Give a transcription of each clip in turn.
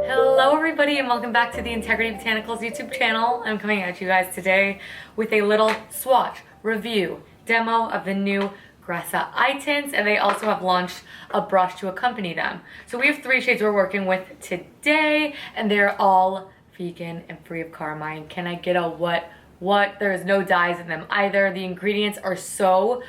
Hello everybody and welcome back to the Integrity Botanicals YouTube channel. I'm coming at you guys today with a little swatch, review, demo of the new Gressa eye tints, and they also have launched a brush to accompany them. So we have 3 shades we're working with today, and they're all vegan and free of carmine. Can I get a what? There's no dyes in them either. The ingredients are so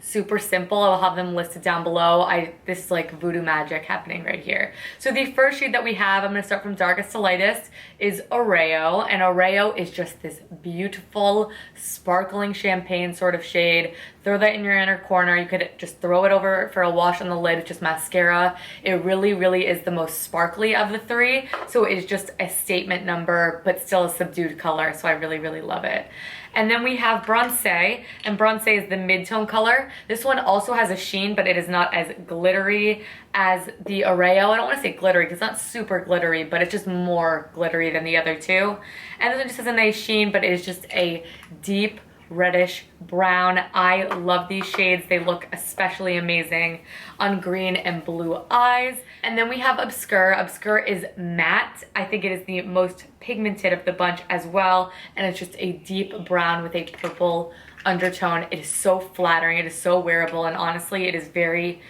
super simple. I'll have them listed down below. This is like voodoo magic happening right here. So the first shade that we have, I'm going to start from darkest to lightest, is Oreo, and Oreo is just this beautiful sparkling champagne sort of shade. Throw that in your inner corner. You could just throw it over for a wash on the lid with just mascara. It really is the most sparkly of the 3, so it is just a statement number but still a subdued color, so I really love it. And then we have Bronze, and Bronze is the mid-tone color. This one also has a sheen, but it is not as glittery as the Oreo. I don't want to say glittery because it's not super glittery, but it's just more glittery than the other 2. And this one just has a nice sheen, but it is just a deep reddish brown. I love these shades. They look especially amazing on green and blue eyes. And then we have Obscure. Obscure is matte. I think it is the most pigmented of the bunch as well, and it's just a deep brown with a purple undertone. It is so flattering, it is so wearable, and honestly it is very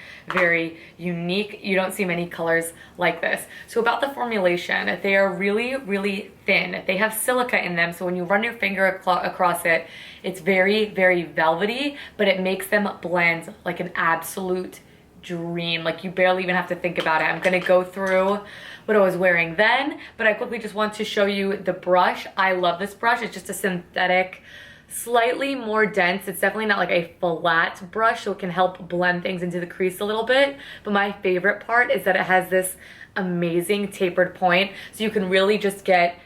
unique. You don't see many colors like this. So about the formulation, they are really thin. They have silica in them, so when you run your finger across it, it's very velvety, but it makes them blend like an absolute dream. Like you barely even have to think about it. I'm gonna go through what I was wearing then, but I quickly just want to show you the brush. I love this brush. It's just a synthetic, slightly more dense. It's definitely not like a flat brush, so it can help blend things into the crease a little bit. But my favorite part is that it has this amazing tapered point, so you can really just get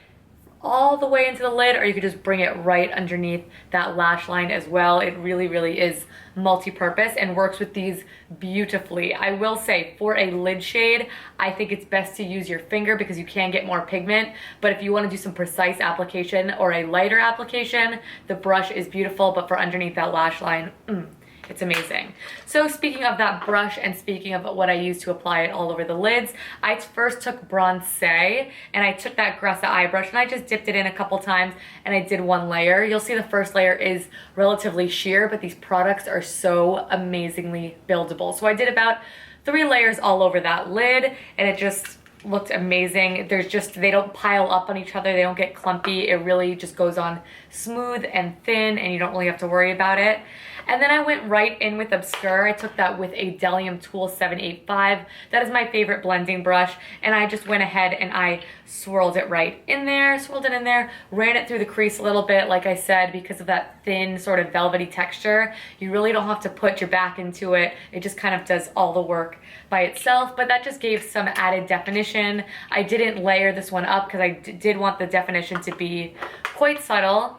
all the way into the lid, or you could just bring it right underneath that lash line as well. It really is multi-purpose and works with these beautifully. I will say, for a lid shade, I think it's best to use your finger because you can get more pigment, but if you want to do some precise application or a lighter application, the brush is beautiful, but for underneath that lash line, it's amazing. So speaking of that brush and speaking of what I use to apply it all over the lids, I first took Bronze and I took that Gressa eye brush and I just dipped it in a couple times and I did 1 layer. You'll see the first layer is relatively sheer, but these products are so amazingly buildable. So I did about 3 layers all over that lid and it just looked amazing. They don't pile up on each other. They don't get clumpy. It really just goes on smooth and thin and you don't really have to worry about it. And then I went right in with Obscure. I took that with a Delium Tool 785. That is my favorite blending brush. And I just went ahead and I swirled it right in there, ran it through the crease a little bit, like I said, because of that thin sort of velvety texture. You really don't have to put your back into it. It just kind of does all the work by itself, but that just gave some added definition. I didn't layer this one up because I did want the definition to be quite subtle.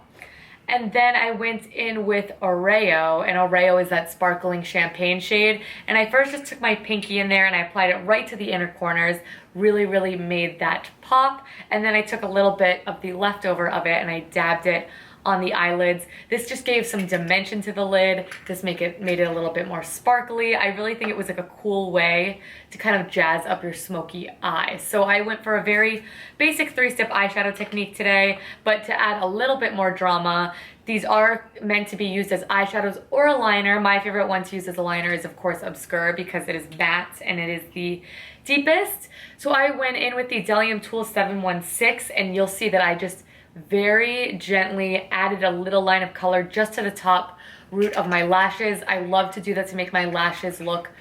And then I went in with Oreo, and Oreo is that sparkling champagne shade. And I first just took my pinky in there and I applied it right to the inner corners, really made that pop. And then I took a little bit of the leftover of it and I dabbed it on the eyelids. This just gave some dimension to the lid. This made it a little bit more sparkly. I really think it was like a cool way to kind of jazz up your smoky eyes. So I went for a very basic 3-step eyeshadow technique today, but to add a little bit more drama, these are meant to be used as eyeshadows or a liner. My favorite one to use as a liner is of course Obscure because it is matte and it is the deepest. So I went in with the Delium Tool 716 and you'll see that I just very gently added a little line of color just to the top root of my lashes. I love to do that to make my lashes look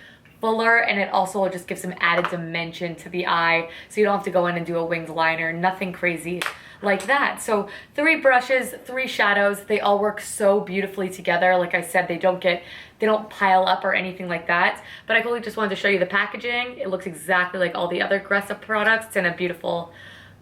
fuller, and it also will just give some added dimension to the eye, so you don't have to go in and do a winged liner, nothing crazy like that. So 3 brushes, 3 shadows, they all work so beautifully together. Like I said, they don't pile up or anything like that, but I really just wanted to show you the packaging. It looks exactly like all the other Gressa products in a beautiful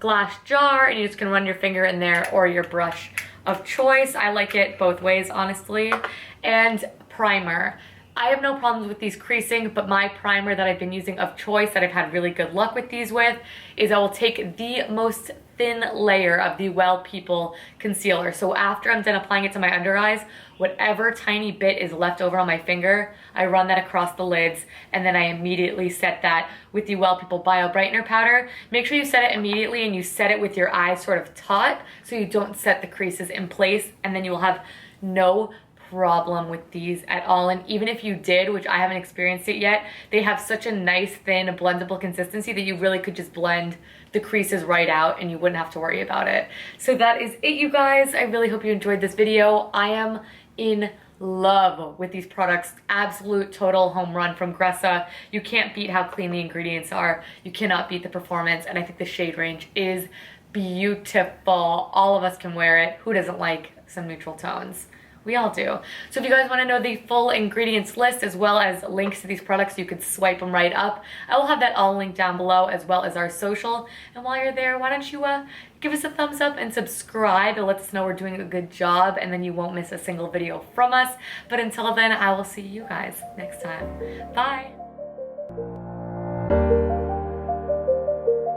glass jar, and you just can run your finger in there or your brush of choice. I like it both ways, honestly. And primer. I have no problems with these creasing, but my primer that I've been using of choice that I've had really good luck with these with is I will take the most thin layer of the Well People concealer. So after I'm done applying it to my under eyes, whatever tiny bit is left over on my finger, I run that across the lids, and then I immediately set that with the Well People Bio Brightener Powder. Make sure you set it immediately and you set it with your eyes sort of taut so you don't set the creases in place, and then you will have no problem with these at all. And even if you did, which I haven't experienced it yet, they have such a nice thin blendable consistency that you really could just blend the creases right out and you wouldn't have to worry about it. So that is it, you guys. I really hope you enjoyed this video. I am in love with these products. Absolute total home run from Gressa. You can't beat how clean the ingredients are. You cannot beat the performance, and I think the shade range is beautiful. All of us can wear it. Who doesn't like some neutral tones? We all do. So if you guys want to know the full ingredients list as well as links to these products, you could swipe them right up. I will have that all linked down below, as well as our social. And while you're there, why don't you give us a thumbs up and subscribe. It lets us know we're doing a good job, and then you won't miss a single video from us. But until then, I will see you guys next time. Bye.